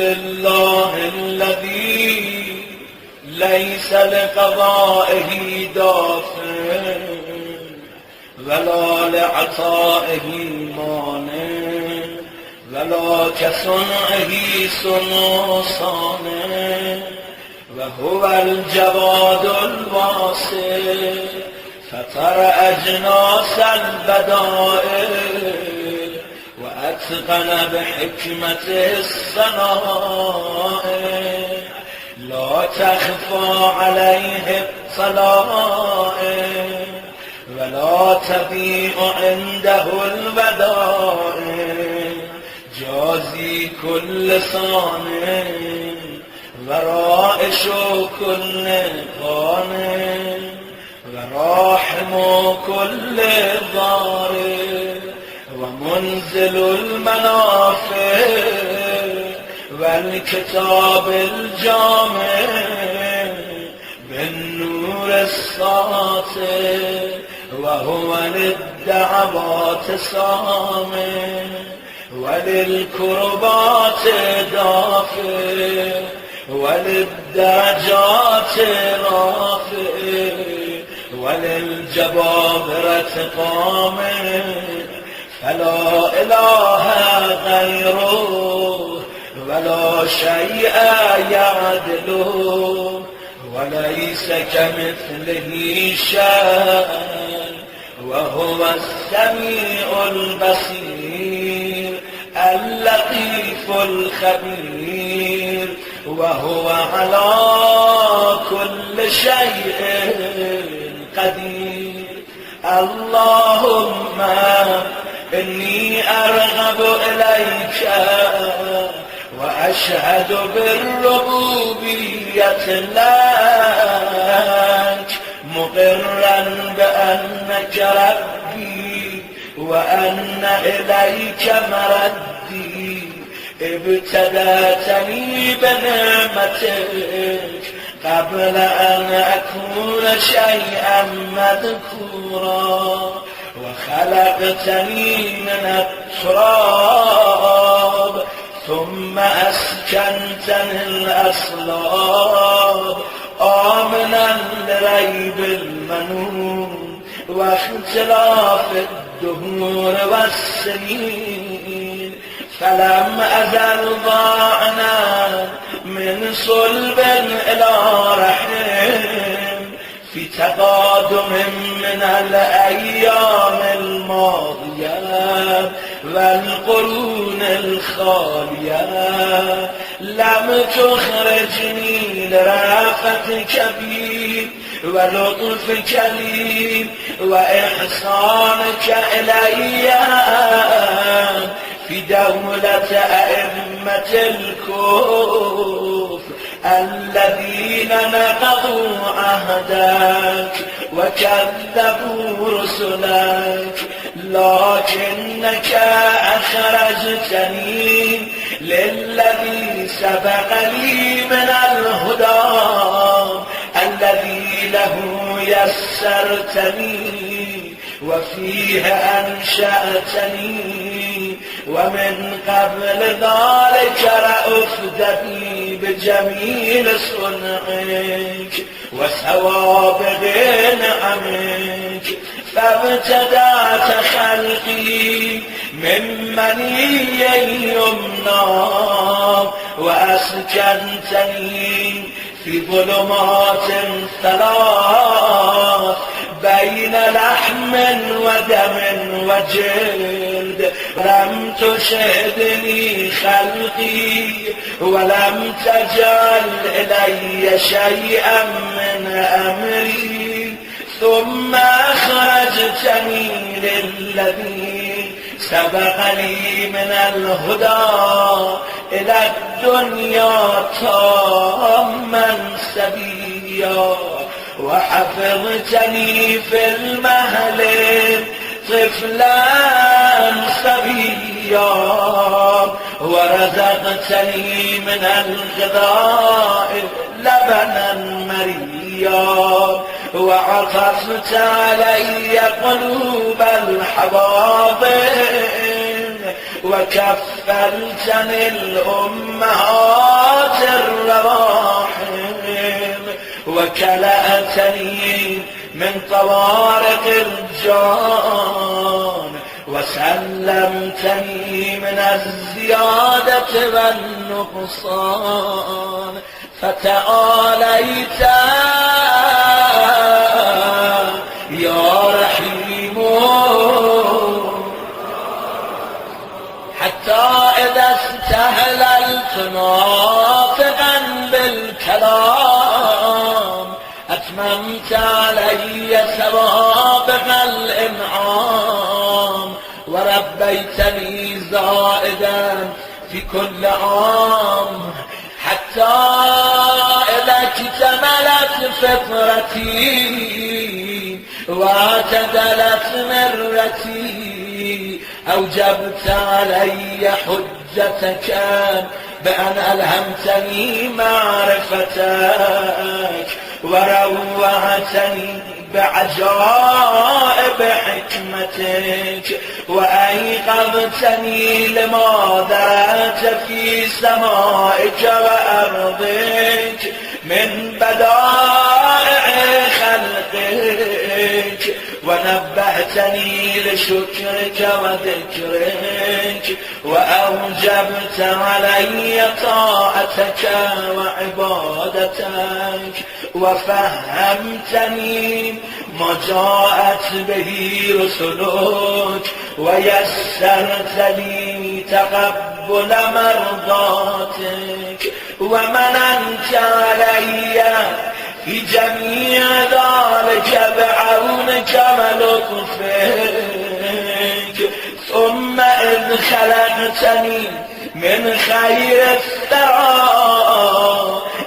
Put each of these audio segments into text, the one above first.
لله الذي ليس لقضائه دافع ولا لعطائه مانع ولا كصنعه صنع صانع وهو الجواد الواسع فطر أجناس البدائل وأتقن بحكمته الصنائع لا تخفى عليه الطلائع ولا تضيع عنده الودائع جازي كل صانع ورائش كل قانع وراحم كل ضارع ومنزل المنافع والكتاب الجامع بالنور الساطع وهو للدعوات سامع وللكربات دافع وللدرجات رافع وللجبابرة قامع فلا إله غيره ولا شيء يعدله وليس كمثله شيء وهو السميع البصير اللطيف الخبير وهو على كل شيء قدير. اللهم إني أرغب إليك وأشهد بالربوبية لك مقرا بأنك ربي وأن إليك مردي ابتدأتني بنعمتك قبل أن أكون شيئا مذكورا وخلقتني من التراب ثم أسكنتني الأصلاب آمنا لريب المنون واختلاف الدهور والسنين فلم أزل ضاعنا من صلب إلى رحم في تقادم من الأيام الماضية والقرون الخالية لم تخرجني لرأفتك بي ولطفك لي وإحسانك إلي في دولة أئمة الكفر الذين نقضوا عهدك وكذبوا رسلك لكنك أخرجتني للذي سبق لي من الهدى الذي له يسرتني وفيه أنشأتني ومن قبل ذلك رأفت بي بجميل صنعك وسوابغ نعمك فابتدأت خلقي من مني يمنى وأسكنتني في ظلمات ثلاث بين لحم ودم وجلد لم تشهدني خلقي ولم تجعل إلي شيئا من أمري ثم أخرجتني للذي سبق لي من الهدى إلى الدنيا تاما سبيا وحفظتني في المهل طفلا صبيا ورزقتني من الغذاء لبنا مريا وعطفت علي قلوب الحواضن وكفلتني الأمهات وكلأتني من طوارق الجان وسلمتني من الزيادة والنقصان فتعاليت يا رحيم حتى إذا استهللت ناطقا بالكلام أتممت علي سوابق الإنعام وربيتني زائدا في كل عام حتى إذا اكتملت فطرتي واعتدلت مرتي أوجبت علي حجتك بأن ألهمتني معرفتك وروعتني بعجائب حكمتك وأيقظتني لما درت في سمائك وأرضك من بدائع خلقك ونبهتني لشكرك وذكرك وأوجبت علي طاعتك وعبادتك وفهمتني ما جاءت به رسلك ويسرت لي تقبل مرضاتك ومننت علي في جميع ذلك بعونك ولطفك ثم إذ خلقتني من خير الثرى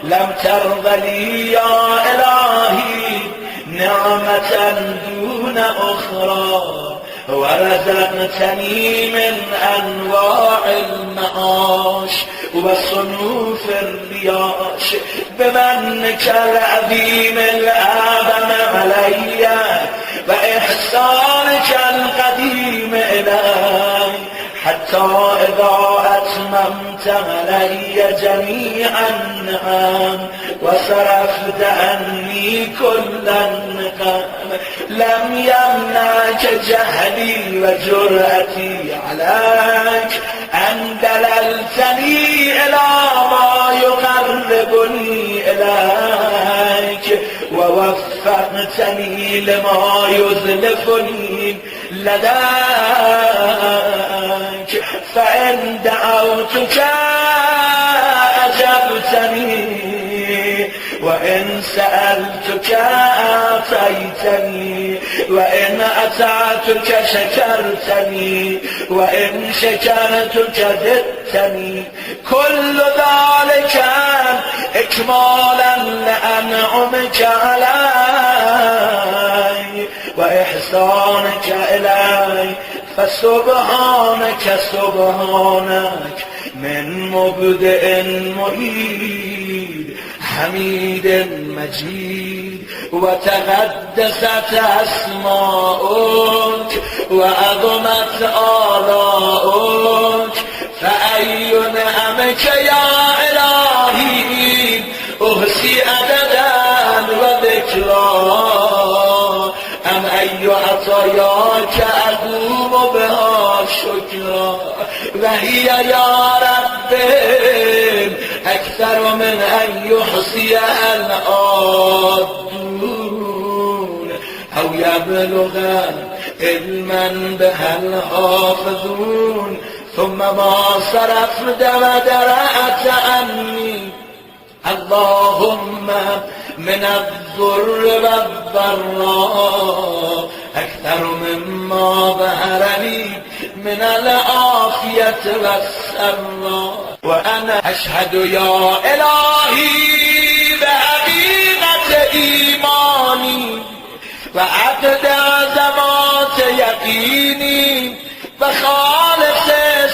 لم ترض لي يا إلهي نعمة دون أخرى ورزقتني من أنواع المعاش وصنوف الرياش بمنك العظيم الأعظم علي وإحسانك القديم إلي حتى إذا أتممت علي جميع النعم وصرفت عني كل النقم لم يمنعك جهلي وجرأتي عليك أن دللتني إلى ما يقربني إليك ووفقتني لما يزلفني لديك فإن دعوتك أجبتني وإن سألتك أعطيتني وإن أطعتك شكرتني وإن شكرتك زدتني كل ذلك إكمالا لأنعمك علي وإحسانك إلي فسبحانك سبحانك من مبدئ معيد حميد مجيد وتقدست أسماؤك وعظمت آلاؤك فأي نعمك يا إلهي أحصي عددا وذكرا أم أي عطاياك أقوم بها شكرا وهي يا رب أكثر من أن يحصيها العادون أو يبلغ علما بها الحافظون ثم ما صرفت ودرأت عني اللهم من الضر والضراء أكثر مما ظهر لي من العافية والسراء وأنا أشهد يا إلهي بحقيقة إيماني وعقد عزمات يقيني وخالص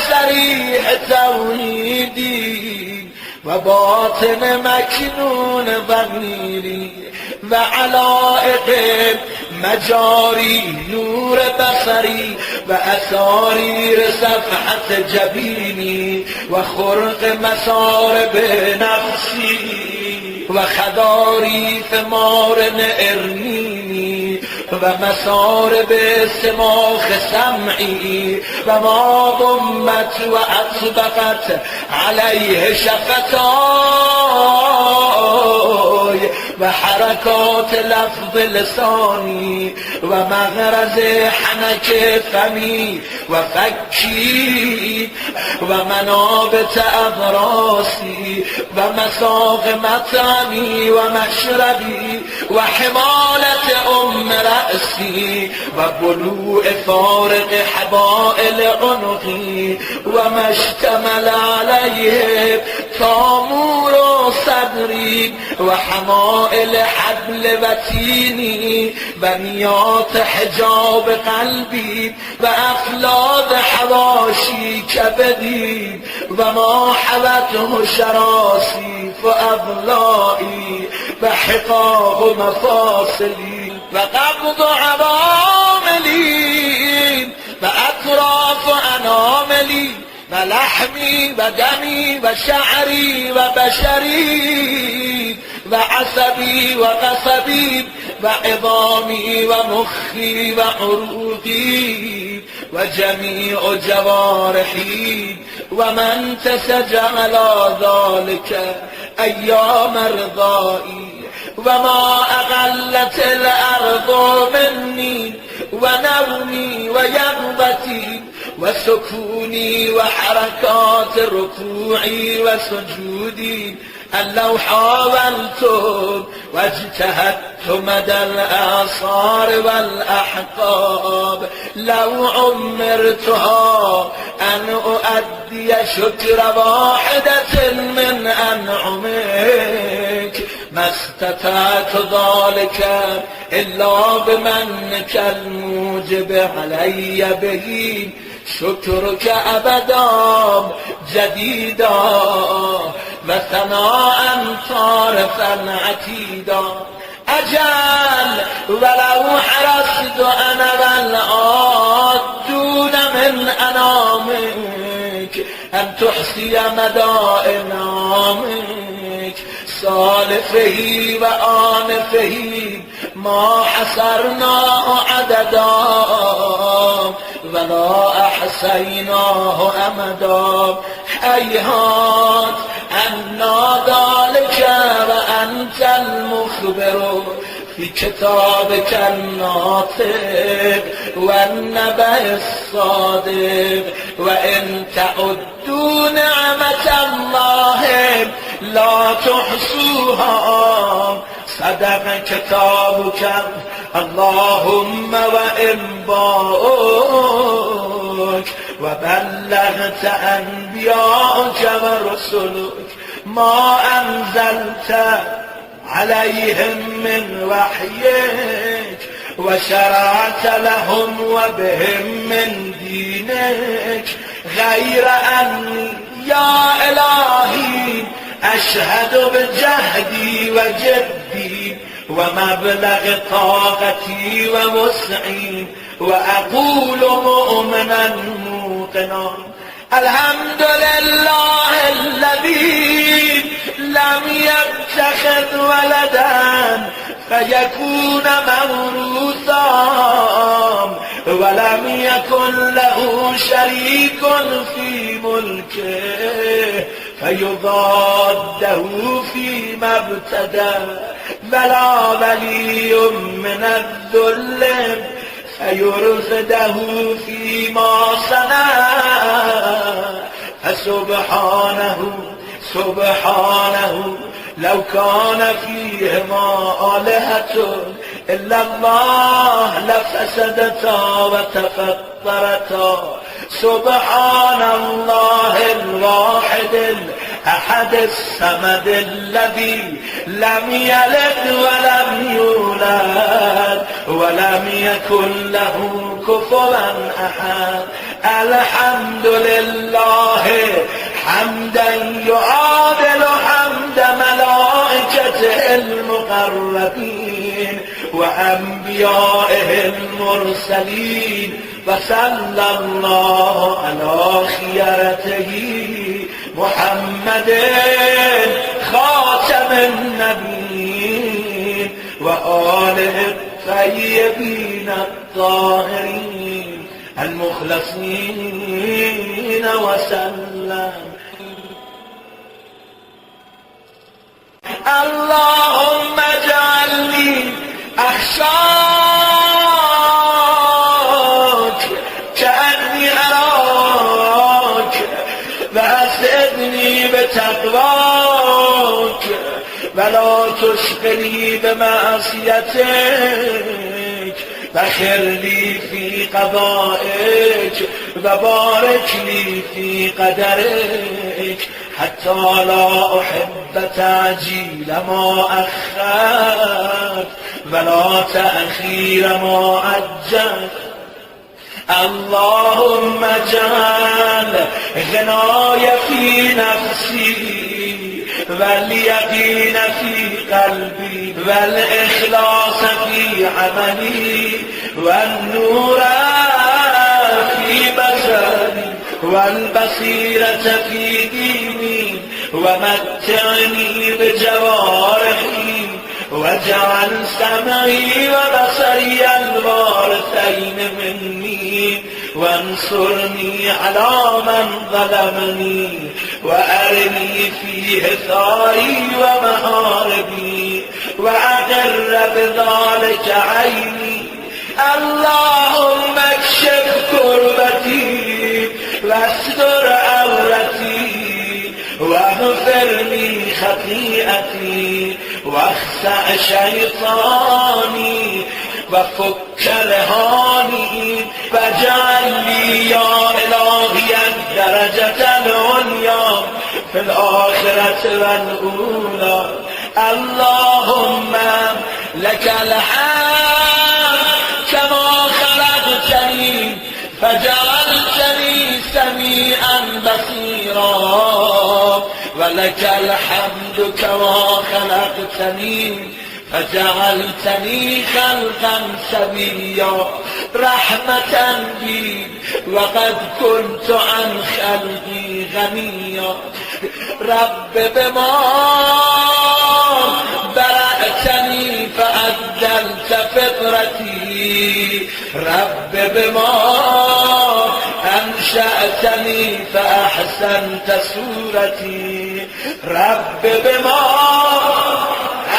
صريح توحيدي وباطن مكنون ضميري وعلائق مجاري نور بصري وأسارير صفحة جبيني وخرق مسارب نفسي وخداری ثمار ارنینی ومسارب سماخ سمعی وما ضمت وأطبقت عليه شفتاي وحركات لفظ لساني ومغرز حنك فمي وفكي ومنابت أضراسي ومساغ مطعمي ومشربي وحمالة رأسي وبلوء فارق حبائل عنقي وما اشتمل عليه طامور صدري وحمائل حبل وتيني بنيات حجاب قلبي وأفلاد حواشي كبدي وما حوته شراسي فأضلائي وحقاق مفاصلي وقبض عواملي وأطراف أناملي ولحمي ودمي وشعري وبشري وعصبي وقصبي وعظامي ومخي وعروقي وجميع جوارحي ومن تسج على ذلك أيام رضائي وما أغلت الأرض مني ونومي ويقظتي وسكوني وحركات ركوعي وسجودي أن لو حاولت واجتهدت مدى الآثار والأحقاب لو عمرتها أن أؤدي شكر واحدة من أنعمك ما استطعت ذلك إلا بمنك الموجب علي به شكرك أبدا جديدا وثناء طارفا عتيدا أجل ولو حرصت أنا والعادون من أنامك أن تحصي مدى إنعامك سالفه وآنفه ما حصرناه عددا ولا أحصيناه أمدا هيهات أنا ذلك وأنت المخبر في كتابك الناطق والنبأ الصادق وإن تعدوا نعمة الله لا تحصوها صدق كتابك اللهم وإن باءك وبلغت أنبياءك ورسلك ما أنزلت عليهم من وحيك وشرعت لهم وبهم من دينك غير أني يا إلهي أشهد بجهدي وجدي ومبلغ طاقتي ووسعي وأقول مؤمنا موقنا الحمد لله الذي لم يتخذ ولدا فيكون موروثا ولم يكن له شريك في ملكه فيضاده فيما ابتدى ولا ولي من الذل فيرفده فيما صنع فسبحانه سبحانه لو كان فيهما آلهة إلا الله لفسدتا وتفطرتا سبحان الله الواحد الأحد الصمد الذي لم يلد ولم يولد ولم يكن له كفوا أحد الحمد لله حمدا يعادل حمد ملائكته المقربين وأنبيائه المرسلين وصلى الله على خيرته محمد خاتم خاتم النبيين وآله الطيبين الطاهرين المخلصين وسلم. اللهم اجعلني أخشاك كأني أراك وأسعدني بتقواك ولا تشغلني بمعصيتك فخر لي في قضائك وبارك لي في قدرك حتى لا أحب تعجيل ما أخرت ولا تأخير ما عجلت. اللهم اجعل غناي في نفسي واليقين في قلبي والإخلاص في عملي والنور في بصري والبصيرة في ديني ومتعني بجوارحي واجعل سمعي وبصري الوارثين مني وانصرني على من ظلمني وأرني فيه ثاري ومهاربي وأقر بذلك عيني. اللهم اكشف كربتي واستر عورتي واغفر لي خطيئتي واخسع شيطاني وفك رهاني واجعل لي يا إلهي الدرجة العليا في الآخرة والأولى. اللهم لك الحمد كما خلقتني فجعلتني سميعا بصيرا ولك الحمد كما خلقتني فجعلتني خلقا سويا رحمة بي وقد كنت عن خلقي غنيا. رب بما برأتني فعدلت فطرتي رب بما أنشأتني فأحسنت صورتي رب بما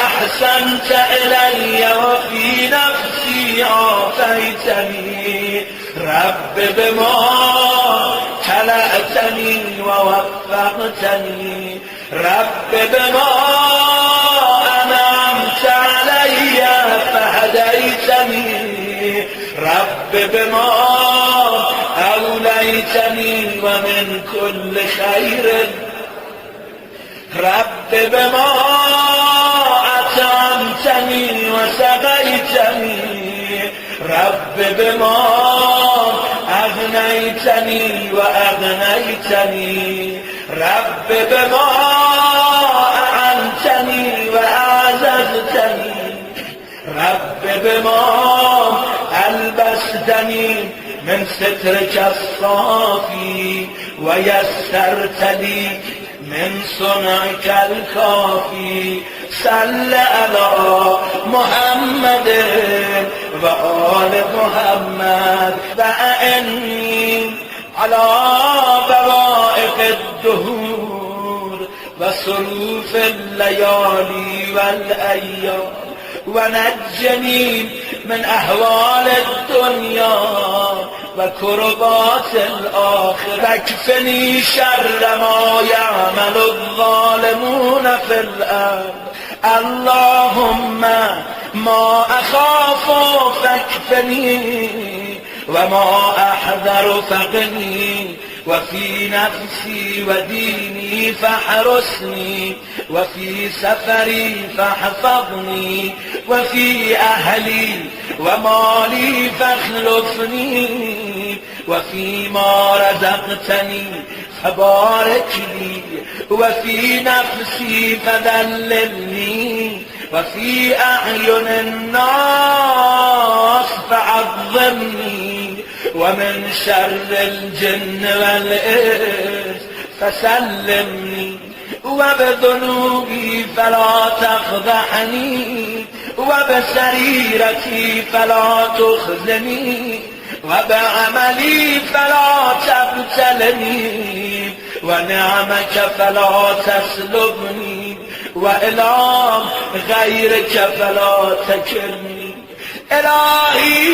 أحسنت إلي وفي نفسي عافيتني رب بما خلقتني ووفقتني رب بما أنعمت علي فهديتني رب بما أوليتني ومن كل خير رب بما أطعمتني وسقيتني رب بما أغنيتني وأغنيتني رب بما أعنتني وأعززتني رب بما ألبستني من سترك الصافي ويسرت لي من صنعك الكافي. صل على محمد وآل محمد وأعني على بوائق الدهور وصروف الليالي والأيام ونجني من أهوال الدنيا وكربات الآخرة واكفني شر ما يعمل الظالمون في الأرض. اللهم ما أخاف فاكفني وما أحذر فقني وفي نفسي وديني فاحرسني وفي سفري فاحفظني وفي أهلي ومالي فاخلفني وفيما رزقتني فبارك لي وفي نفسي فذللني وفي أعين الناس فعظمني ومن شر الجن والإنس فسلمني وبذنوبي فلا تفضحني، وبسريرتي فلا تخزني، وبعملي فلا تبتلني، ونعمك فلا تسلبني، وإلى غيرك فلا تكلني. إلهي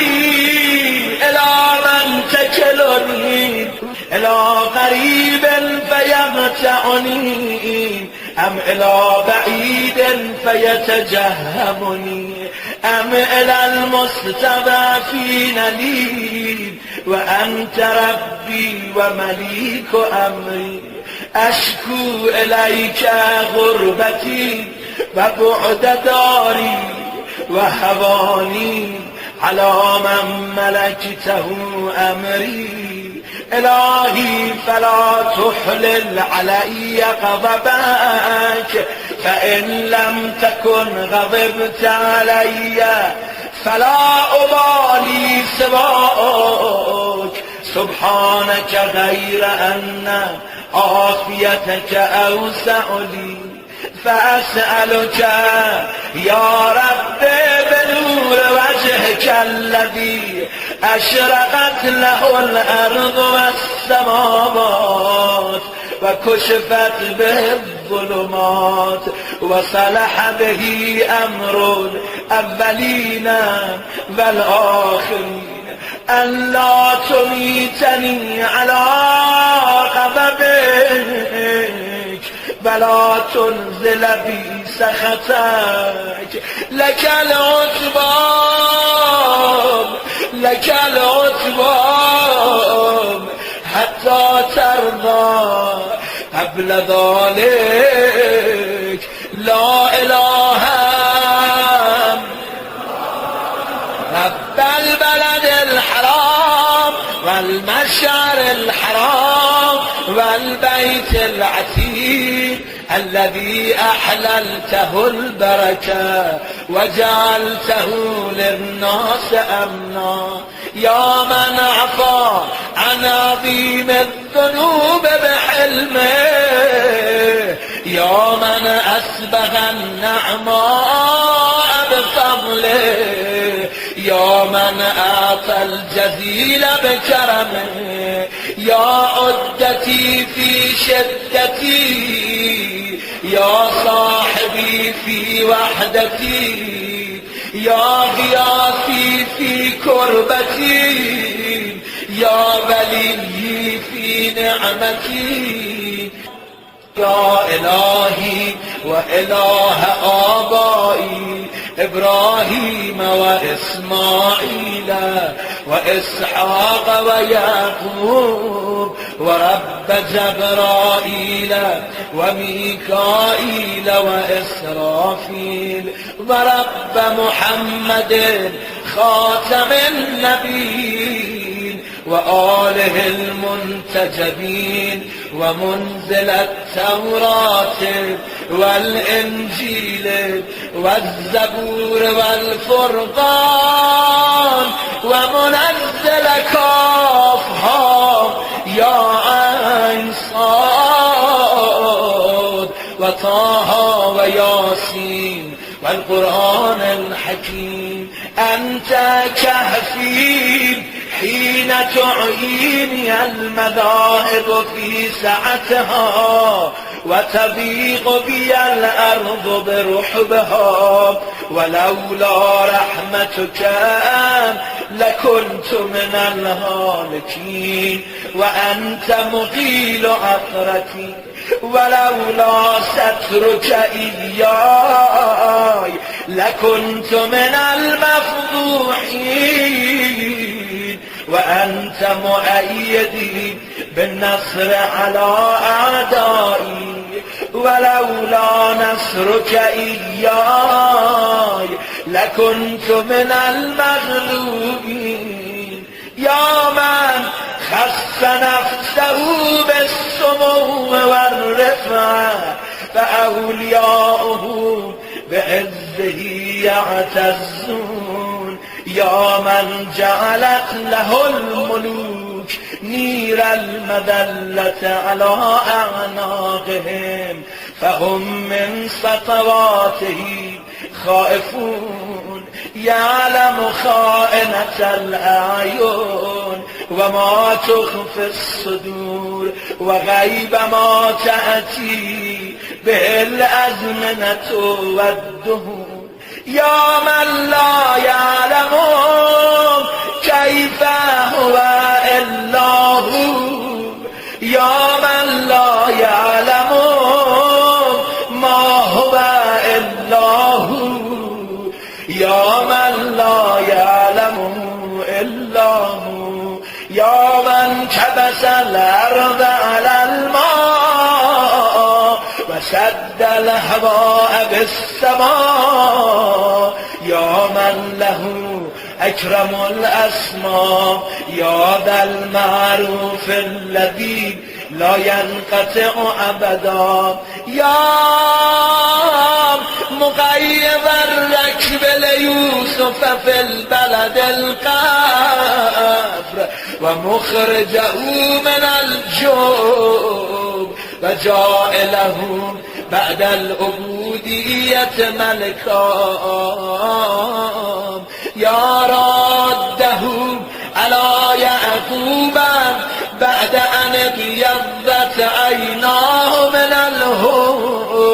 إلى من تكلني؟ إلى غريب فيمتعني، أم إلى بعيد فيتجهمني، أم إلى المستضعفين لي، وأنت ربي ومليك أمري. أشكو إليك غربتي وبعد داري وهواني على من ملكته أمري. إلهي فلا تحلل علي غضبك، فإن لم تكن غضبت علي فلا أبالي سواك. سبحانك غير أن عافيتك أوسع لي، فأسألك يا رب بنور وجهك الذي أشرقت له الأرض والسماوات، وكشفت به الظلمات، وصلح به أمر الأولين والآخرين، أن لا تميتني على غضبك، ولا تنزل بي سخطك. لك العتبى لك العتبى حتى ترضى، قبل ذلك لا إله رب البلد الحرام والمشعر الحرام والبيت العتيق الذي أحللته البركة وجعلته للناس أمنا. يا من عفا عن عظيم الذنوب بحلمه، يا من أسبغ النعماء بفضله، يا من أعطى الجزيل بكرمه. يا عدتي في شدتي، يا صاحبي في وحدتي، يا غياثي في كربتي، يا وليي في نعمتي. يا إلهي وإله آبائي إبراهيم وإسماعيل وإسحاق ويعقوب، ورب جبرائيل وميكائيل وإسرافيل، ورب محمد خاتم النبيين وآله المنتجبين، ومنزل التوراة والإنجيل والزبور والفرقان، ومنزل كافها يا عين صاد، وطه وياسين والقرآن الحكيم. أنت كهفي حين تعييني المذاهب في سعتها، وتضيق بي الأرض برحبها، ولولا رحمتك لكنت من الهالكين. وأنت مقيل عثرتي، ولولا سترك إياي لكنت من المفضوحين. وأنت مؤيدي بالنصر على أعدائي، ولولا نصرك إياي لكنت من المغلوبين. يا من خص نفسه بالسمو والرفعة، فأولياؤه بعزه يعتزون. يا من جعلت له الملوك نير المذلة على أعناقهم، فهم من سطواته خائفون يعلم خائنة الأعين وما تخفي الصدور وغيب ما تأتي به الأزمنة والدهور يا من لا يعلم كيف هو إلا هو يا من لا يعلم ما هو إلا هو يا من لا يعلم إلا هو يا من كبس الأرض على الماء وسد الهواء بالسماء يا من له أكرم الأسماء يا ذا المعروف الذي لا ينقطع أبدا يا مغيب الركب ليوسف في البلد القفر ومخرجه من الجوب وجائله بعد العبودية ملكا يا راده على يعقوب بعد أن ابيضت عيناه من الحزن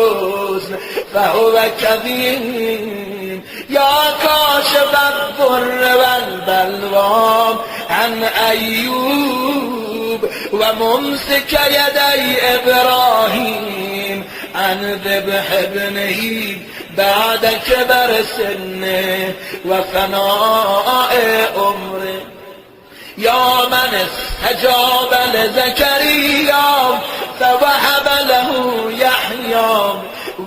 فهو كظيم يا كاشف الضر والبلوى عن أيوب وممسك يدي إبراهيم عن ذبح ابنه بعد كبر سنه وفناء عمره يا من استجاب لزكريا فوهب له يحيى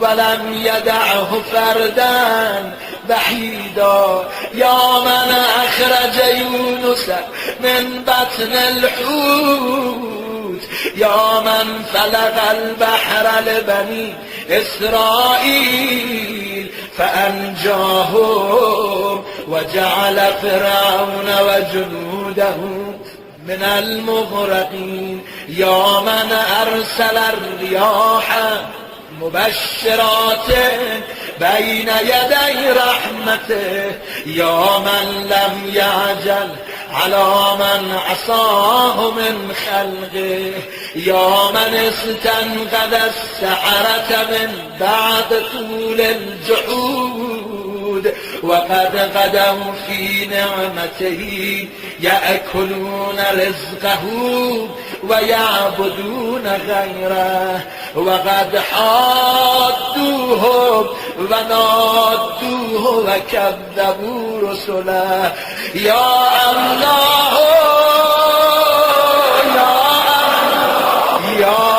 ولم يدعه فردا وحيدا يا من أخرج يونس من بطن الحوت يا من فلق البحر لبني إسرائيل فأنجاهم وجعل فرعون وجنوده من المغرقين يا من أرسل الرياح مبشرات بين يدي رحمته يا من لم يعجل على من عصاه من خلقه يا من استنقذ السحرة من بعد طول الجحود وقد غدوا في نعمته يأكلون رزقه ويعبدون غيره وقد حادوه ونادوه وكذبوا رسله يا الله يا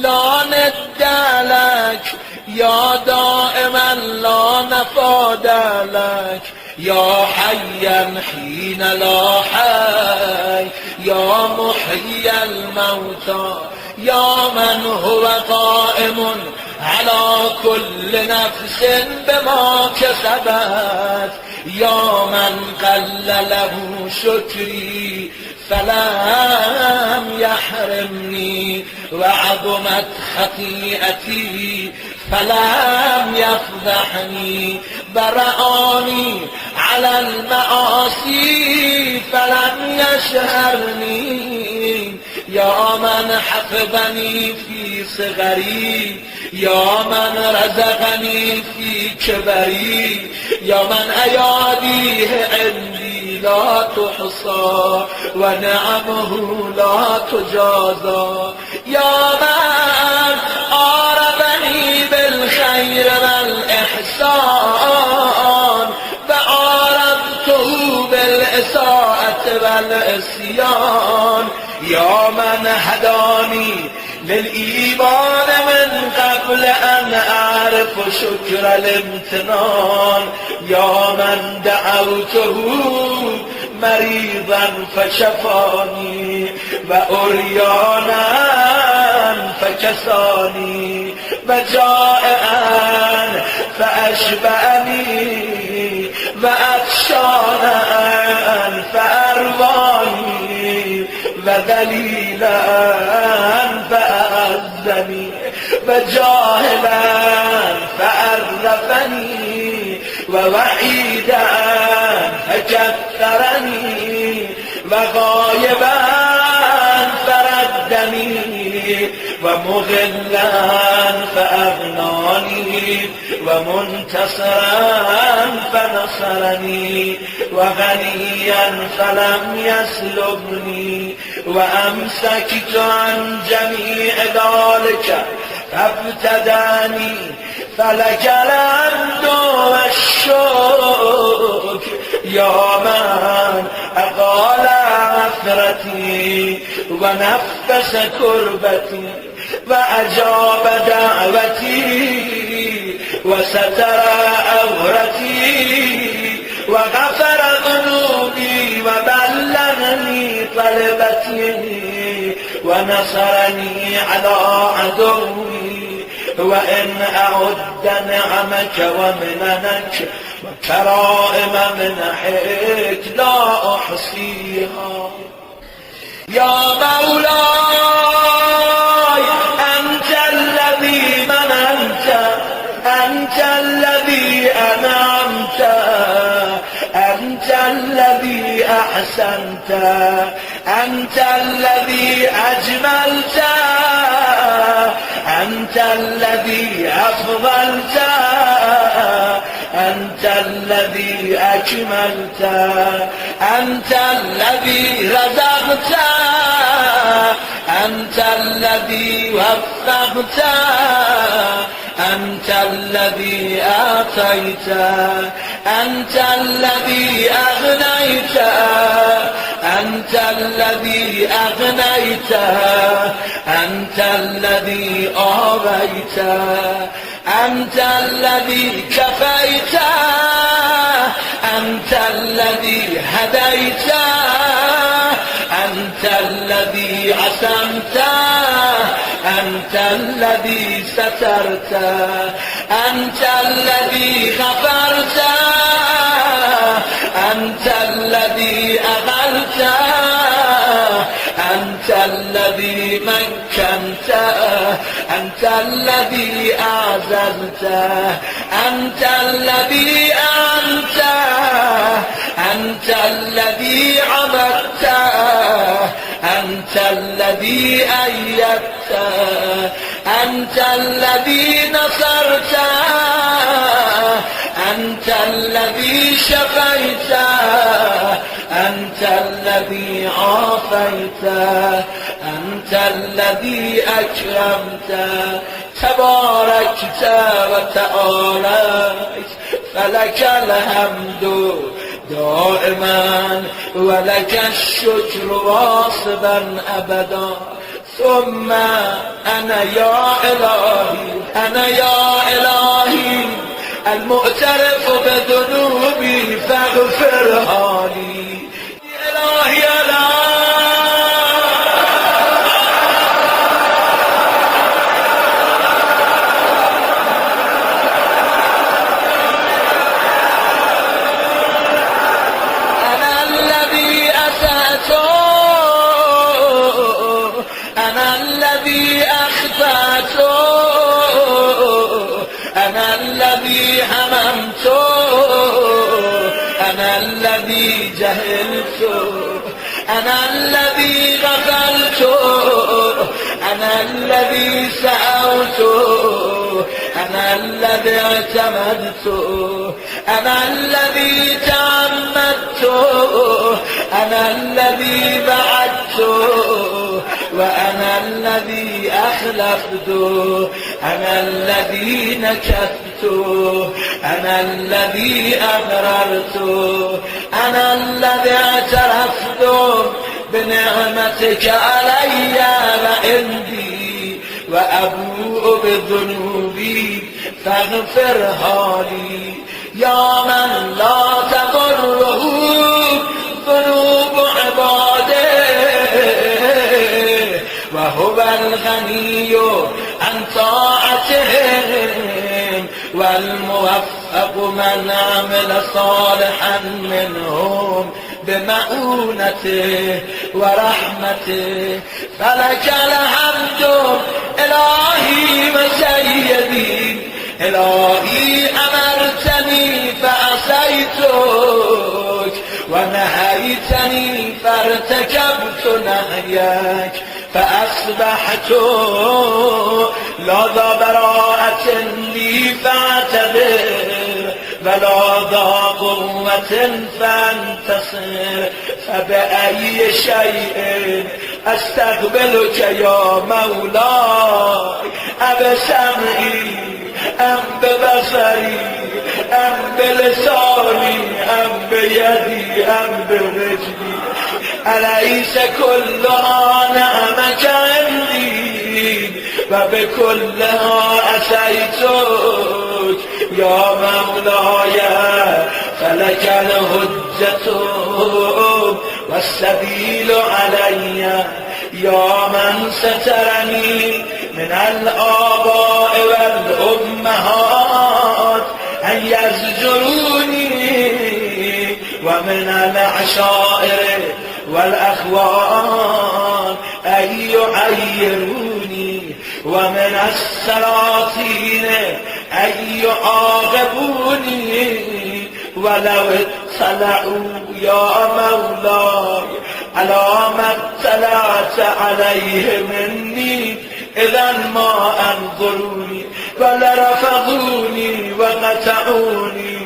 لا ند لك يا دائما لا نفاد لك يا حيا حين لا حي يا محيي الموتى يا من هو قائم على كل نفس بما كسبت يا من قل له شكري فلم يحرمني وعظمت خطيئتي فلم يفضحني برآني على المعاصي فلم يشهرني يا من حفظني في صغري يا من رزقني في كبري يا من أياديه عندي لا تحصى ونعمه لا تجازى يا من عارضني بالخير والإحسان فعارضته بالإساءة والعصيان يا من هداني للإيمان من قبل أن أعرف شكر الامتنان يا من دعوته مريضا فشفاني وعريانا فكساني وجائعا فأشبعني وعطشانا فأرواني وذليلا فأعزني وجاهلا فأرفني ووحيدا فكثرني وغائبا فردني ومذلا فأغناني ومنتصرا فنصرني وغنيا فلم يسلبني وأمسكت عن جميع ذلك فابتداني فلك الحمد والشكر يا من أقال عثرتي ونفس كربتي وأجاب دعوتي وستر عورتي وغفر ذنوبي وبلغني طلبتي ونصرني على عدوي وإن أعد نعمك ومننك وكرائم منحك لا أحصيها يا مولاي أنت الذي مننت أنت الذي أنعمت أنت الذي أحسنت أنت الذي أجملت أنت الذي أفضلت أنت الذي أكملت أنت الذي رزقت أنت الذي وفقت أنت الذي أعطيت أنت الذي أغنيت أنت الذي أغنيت أنت الذي آويت أنت الذي كفيت أنت الذي هديت أنت الذي عصمت أنت الذي سترت أنت الذي غفرت أنت الذي أغلت أنت الذي مكنت أنت الذي أعزلت أنت الذي أنت أنت الذي عبدت أنت الذي أيدت أنت الذي نصرت أنت الذي شفيت أنت الذي عافيت أنت الذي أكرمت تباركت وتعاليت فلك الحمد دائما ولك الشكر واصبا أبدا ثم أنا يا إلهي أنا يا إلهي المعترف بذنوبي فاغفرها لي إلهي لا أنا الذي أسأت أنا الذي أخفت أنا الذي هممت أنا الذي جهلت أنا الذي غفلت أنا الذي سأوت أنا الذي اعتمدت أنا الذي تعمدت أنا الذي بعدت وأنا الذي أخلفت أنا الذي نكثت أنا الذي أغررت أنا الذي اعترفت بنعمتك علي وعندي وأبوء بذنوبي فاغفرها لي يا من لا تضره ذنوب هو الغني عن طاعتهم والموفق من عمل صالحا منهم بمعونته ورحمته. فلك الحمد إلهي وسيدي، إلهي أمرتني فعصيتك ونهيتني فارتكبت نهيك، فأصبحت لدى براءة لي فاعتبر ولا ذا قوة فانتصر. فبأي شيء أستقبلك يا مولاي، أبسمعي أم ببصري أم بلساني أم بيدي أم برجلي؟ أليس كلها نعمك عندي وبكلها أتيتك يا مولاي؟ فلك الحجة والسبيل علي يا من سترني من الآباء والأمهات أن يزجروني، ومن العشائر والأخوان أن يعيروني، ومن السلاطين أن يعاقبوني. ولو اطلعوا يا مولاي على ما اطلعت عليه مني إذا ما أنظروني ولرفضوني وقطعوني.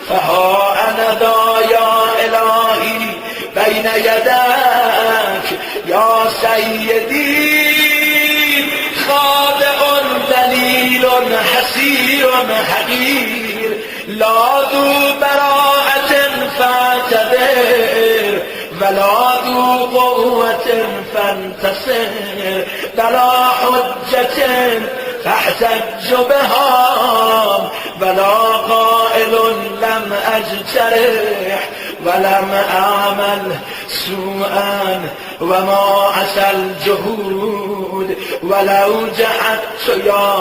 فها أنا ذا يا إلهي بين يداك يا سيدي، خاضع ذليل حسير حقير، لا ذو براءة فاعتبر ولا ذو قوة فانتصر، بلا حجة فاحتج بها ولا قائل لم أجترح ولم أعمل سوءا وما عسى الجهود. ولو جحدت يا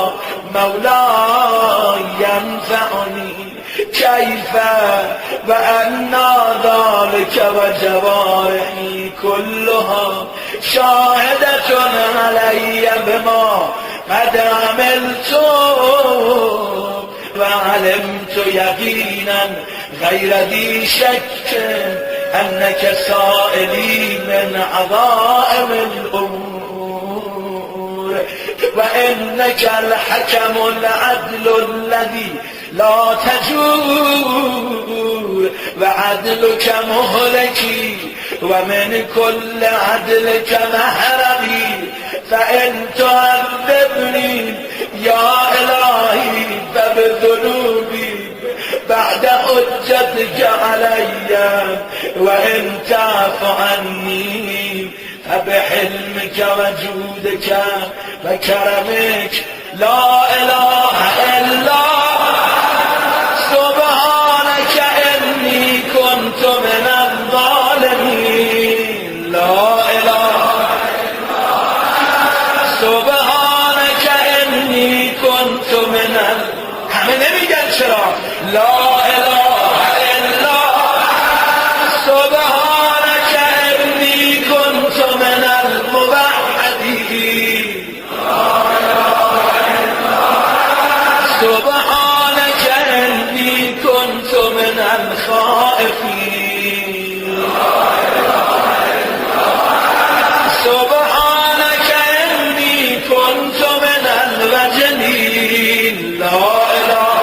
مولاي ينفعني كيف وأن ذلك وجوارحي كلها شاهدة علي بما قد عملت، وعلمت يقينا غير ذي شك أنك سائلي من عظائم الأمور، وإنك الحكم العدل الذي لا تجور، وعدلك مهلكي ومن كل عدلك محرمي. فإن تعذبني يا إلهي فبذنوبي بعد حجتك علي، وإن تعف عني فبحلمك وجودك وكرمك. لا إله إلا سبحانك إني كنت من الظالمين. لا إله سبحانك إني كنت من همه نمیگن چرا؟ لا إله إلا سبحانك إني كنت من الموحدين. سبحانك إني كنت من الخائفين. سبحانك إني كنت من الوجلين. لا إله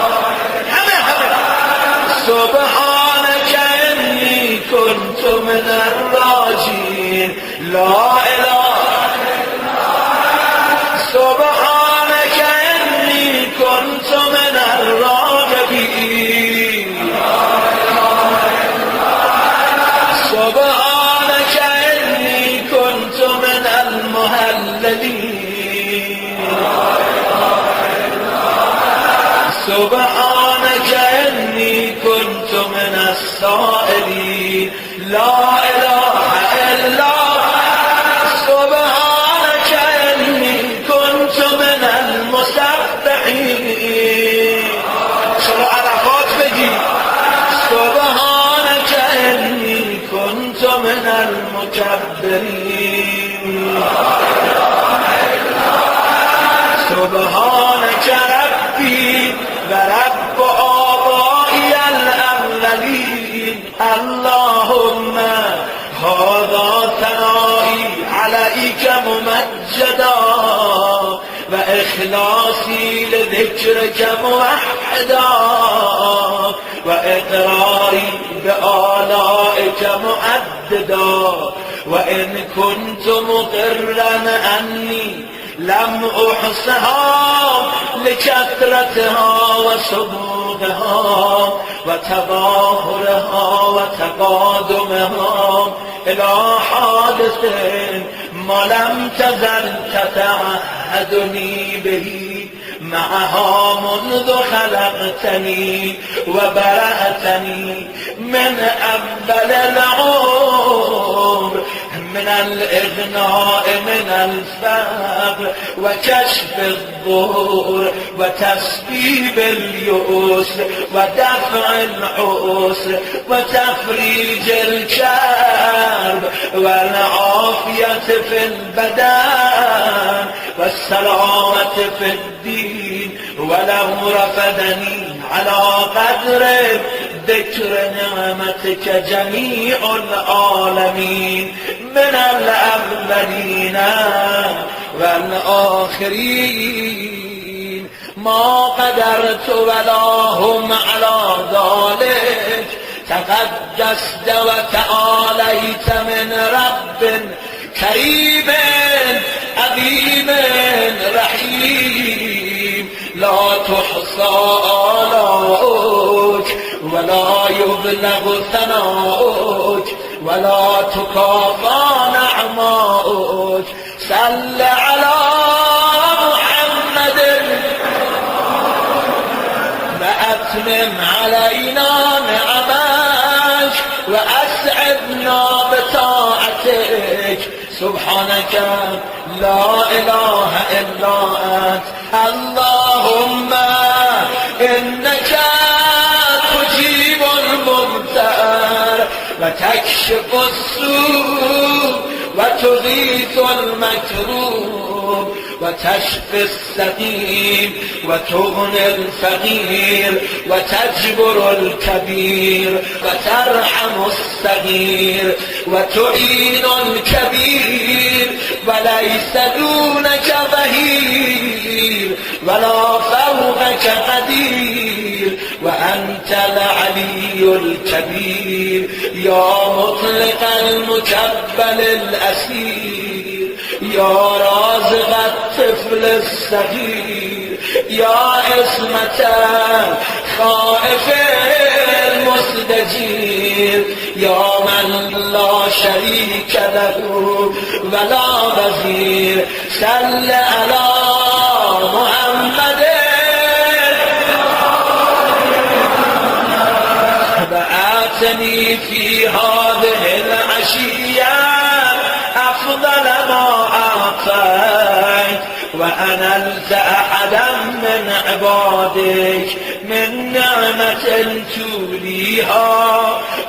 سبحانك إني كنت من الراجين. لا إله سبحانك إني كنت من الراغبين. سبحانك إني كنت من المهللين. سبحانك إني كنت من السائلين. لا إله إلا سبحانك عليك ممجدا وإخلاصي لذكرك موحدا وإقراري بآلائك مؤددا وإن كنت مقرا أني لم أحصها لكثرتها وسبوغها وتظاهرها وتقادمها إلى حادث ما لم تزل تتعهدني به معها منذ خلقتني وبرأتني من أول العمر من الإغناء من الفقر وكشف الضر وتسبيب اليسر ودفع العسر وتفريج الكرب والعافية في البدن والسلامة في الدين ولو رفدني على قدر ذكر نعمتك جميع العالمين من الأولين والآخرين ما قدرت ولا هم على ذلك تقدست وتعاليت من رب كريم عظيم رحيم لا تحصى آلاؤك ولا يبلغ ثناؤك ولا تكافى نعماؤك صل على محمد وأتمم علينا نعمك وأسعدنا بطاعتك سبحانك لا إله إلا أنت اللهم إنك تجيب المضطر وتكشف السوء وتغيث المكروب وتشفي السقيم وتغني الفقير وتجبر الكبير وترحم الصغير وتعين الكبير وليس دونك ظهير ولا فوقك قدير وأنت العلي الكبير يا مطلق المكبل الأسير يا رازق الطفل الصغير يا عصمة خائف المستجير يا من لا شريك له ولا وزير صل على محمد وآتني في هذه العشية أفضل ما أعطيت وأنلت أحدا من عبادك من نعمة توليها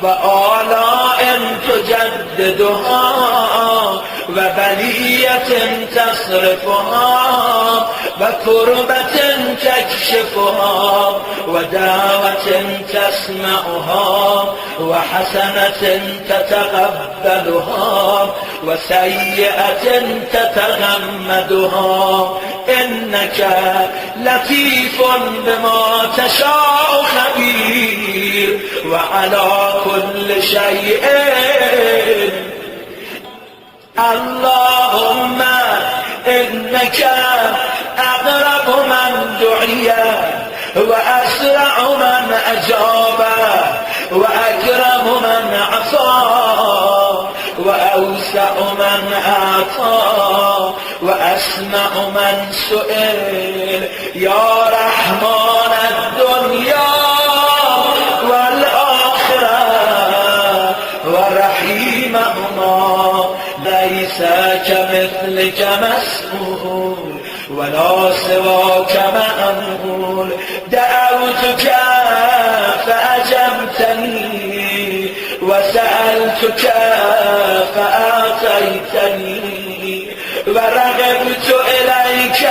وآلاء تجددها وبلية تصرفها وكربة تكشفها ودعوة تسمعها وحسنة تتقبلها وسيئة تتغمدها إنك لطيف بما تشاء خبير وعلى كل شيء اللهم إنك أقرب من دعي وأسرع من أجاب وأكرم من عصى وأوسع من أعطى وأسمع من سئل يا رحمن الدنيا والآخرة ورحيمهما ليس كمثلك مسؤول ولا سواك مأمول دعوتك فأجبتني وسألتك فأعطيتني ورغبت إليك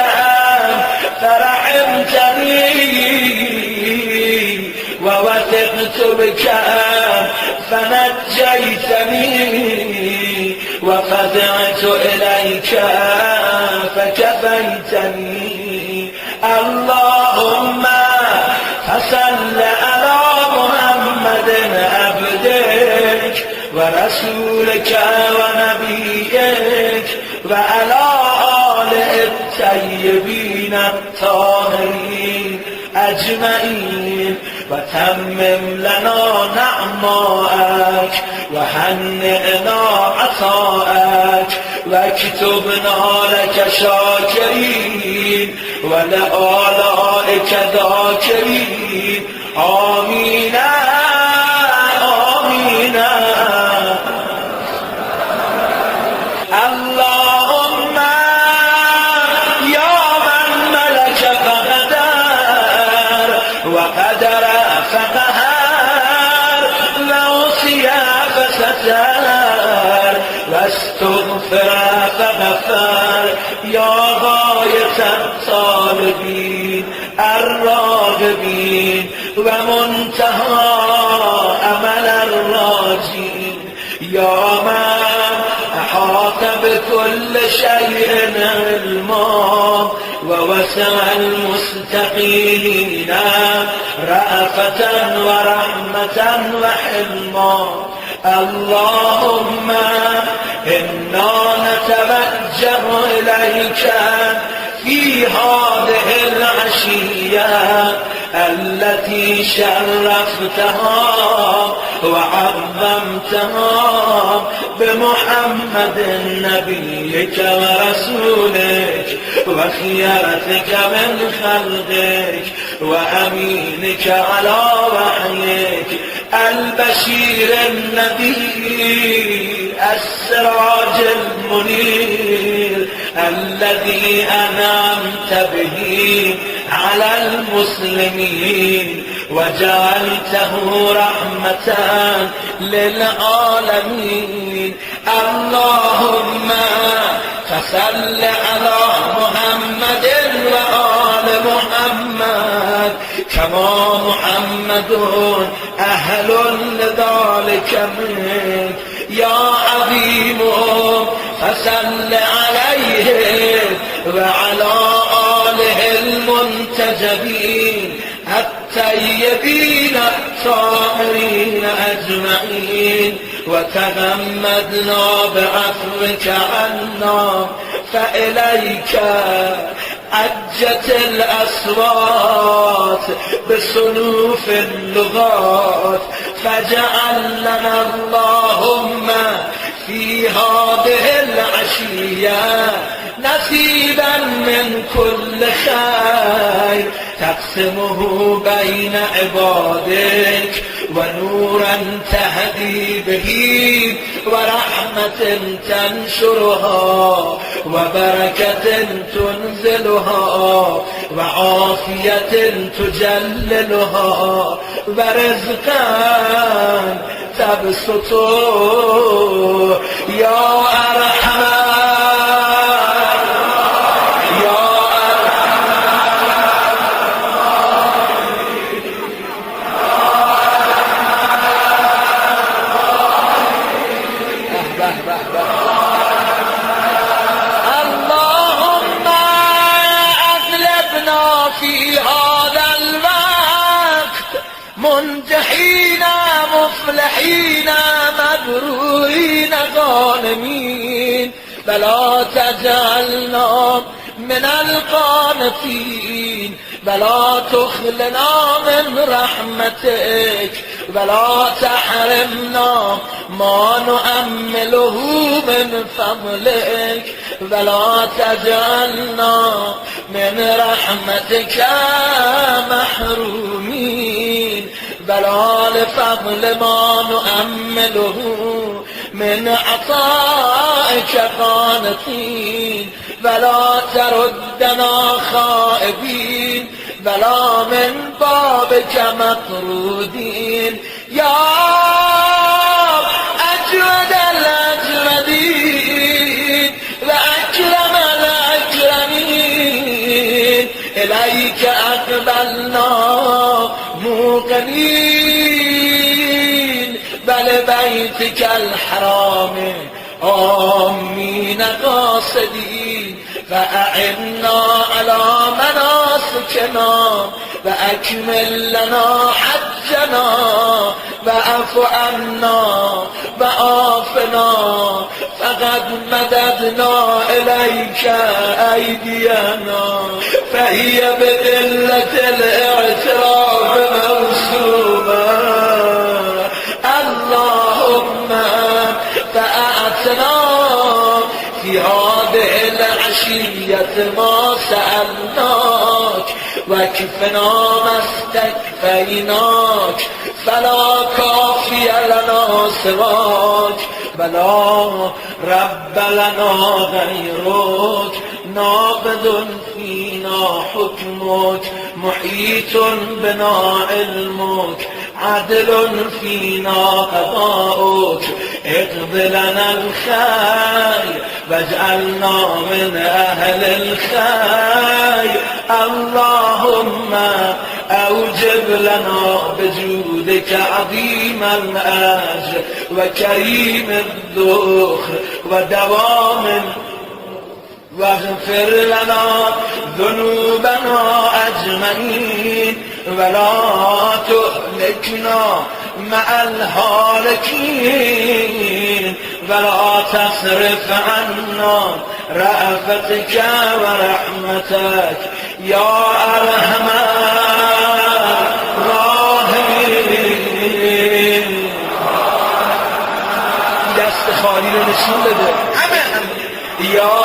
فرحمتني ووثقت بك فنجيتني وفزعت إليك فكفيتني. اللهم فصل على محمد عبدك ورسولك ونبيك وعلى آله الطيبين الطاهرين أجمعين، وتمم لنا نعماءك وهنئنا عطاءك، واكتبنا لك شاكرين ولآلائك ذاكرين. آمين آمين. اللهم يا من ملك فقدر وقدر فقهر، ووصي فستر واستغفر فغفر، يا غاية الطالبين الراغبين ومنتهى أمل الراجين، يا من أحاط بكل شيء علما ووسع المستقيمين رأفة ورحمة وحلما. اللهم إنا نتوجه إليك في هذه العشية التي شرفتها وعظمتها بمحمد نبيك ورسولك وخيرتك من خلقك وأمينك على وحيك، البشير النذير السراج المنير الذي أنعمت به على المسلمين وجعلته رحمة للعالمين. اللهم فصل على محمد وآل محمد كما محمد أهل لذلك منك. يا عظيم فصل عليه وعلى آله المنتجبين الطيبين الطاهرين أجمعين، وتغمدنا بعفوك عنا، فإليك عجت الأصوات بصنوف اللغات، فاجعل لنا اللهم في هذه العشية نصيبا من كل خير تقسمه بين عبادك، ونورا تهدي به، ورحمة تنشرها، وبركة تنزلها، وعافية تجللها، ورزقا تبسطه يا أرحم اللهم أغلبنا في هذا الوقت منجحين مفلحين مبرورين غانمين، ولا تجعلنا من القانتين، ولا تخلنا من رحمتك، ولا تحرمنا ما نؤمله من فضلك، ولا تجعلنا من رحمتك محرومين، ولا لفضل ما نؤمله من عطائك قانتين، ولا تردنا خائبين، ولا من بابك مطرودين. يا أجود الأجودين وأكرم الأكرمين، إليك أقبلنا موقنين، بل بيتك الحرام آمین قاصدین فأعنا على مناسكنا وأكمل لنا حجنا وأعف عنا وعافنا فقد مددنا إليك أيدينا فهي بقلة الاعتراف موصوبة اللهم فأعتنا في هذه العشية ما سألناك واكفنا ما استكفيناك فلا كافي لنا سواك ولا رب لنا غيرك ناقض فينا حكمك محيط بنا علمك عدل فينا قضاؤك اقض لنا الخير واجعلنا من أهل الخير اللهم أوجب لنا بجودك عظيم الأجر وكريم الذخر ودوام واغفر لنا ذنوبنا أجمعين ولا تهلكنا مع الهالكين ولا تصرف عنا رأفتك ورحمتك يا أرحم الراحمين. دست خالی رو نشون بده همه یا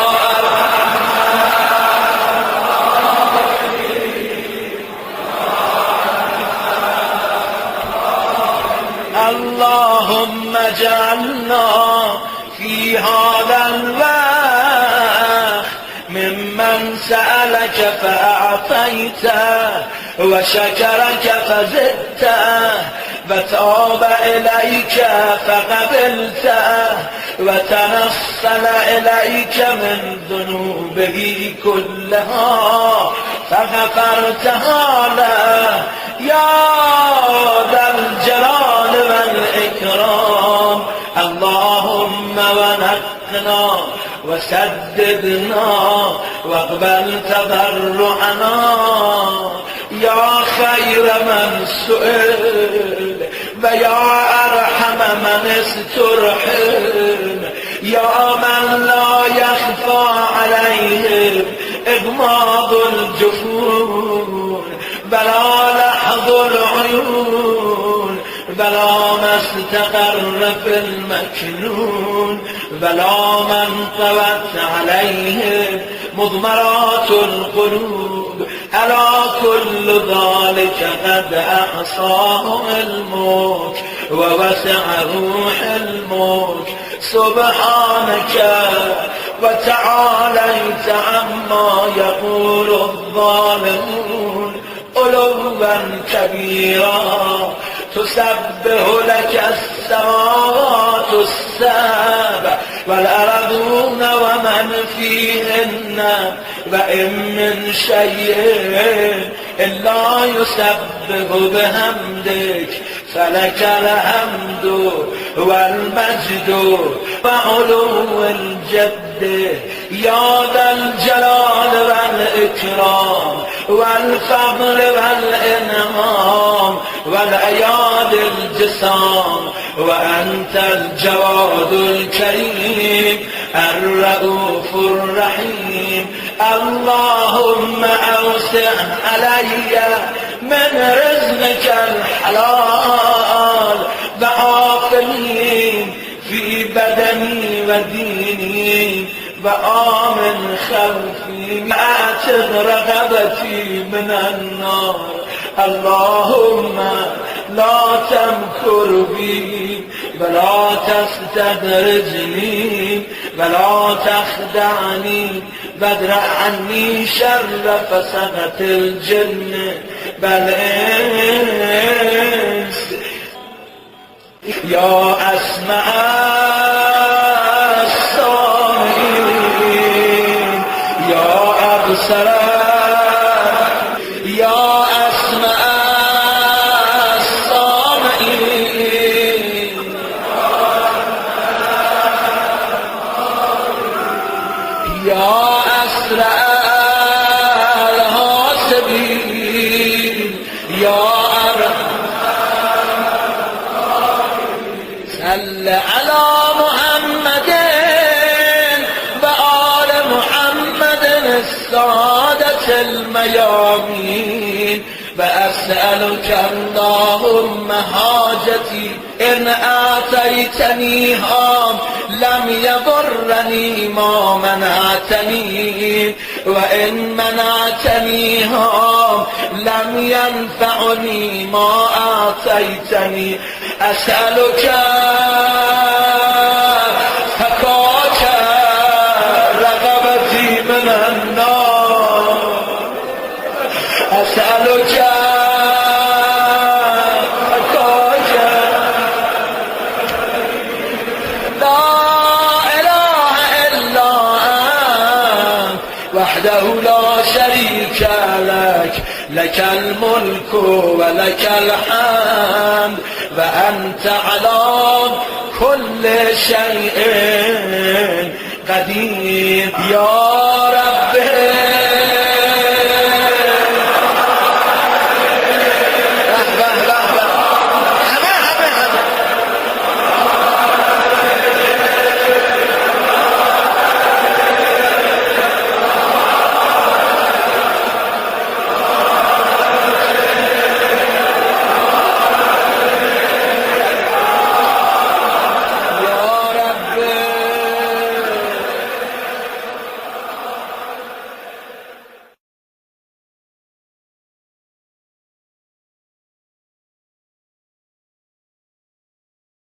اللهم اجعلنا في هذا الوقت ممن سألك فأعطيته وشكرك فزدته وتاب إليك فقبلته وتنصل إليك من ذنوبه كلها فغفرتها له يا ذا الجلال والإكرام. اللهم ونقنا وسددنا واقبل تضرعنا يا خير من سئل ويا أرحم من استرحم يا من لا يخفى عليه إغماض الجفون بلا لحظ العيون بلا ما استقر في المكنون بلا من طوت عليه مضمرات القلوب ألا كل ذلك قد أحصاه علمك ووسعه حلمك سبحانك وتعاليت عما يقول الظالمون علوا كبيرا تسبح لك السماوات السبع والأرضون ومن فيهن وإن من شيء إلا يسبح بحمدك فلك الحمد والمجد وعلو الجد يا ذا الجلال والإكرام والفضل والإنعام والأياد الجسام وأنت الجواد الكريم الرؤوف الرحيم. اللهم أوسع علي من رزقك الحلال وعافني في بدني وديني وآمن خلفي وأعتق رغبتي من النار. اللهم لا تمكر بي ولا تستدرجني ولا تخدعني وادرع عني شر فسقة الجن بالإنس يا أسمع السامعين يا أبصر يا أسمع السامعين الميامين وأسألك اللهم حاجتي إن آتيتنيها لم يضرني ما منعتني وإن منعتنيها لم ينفعني ما آتيتني أسألك فكاك رغبتي من النار أسألك فكاك لا إله إلا أنت وحده لا شريك لك لك الملك ولك الحمد وأنت على كل شيء قدير يا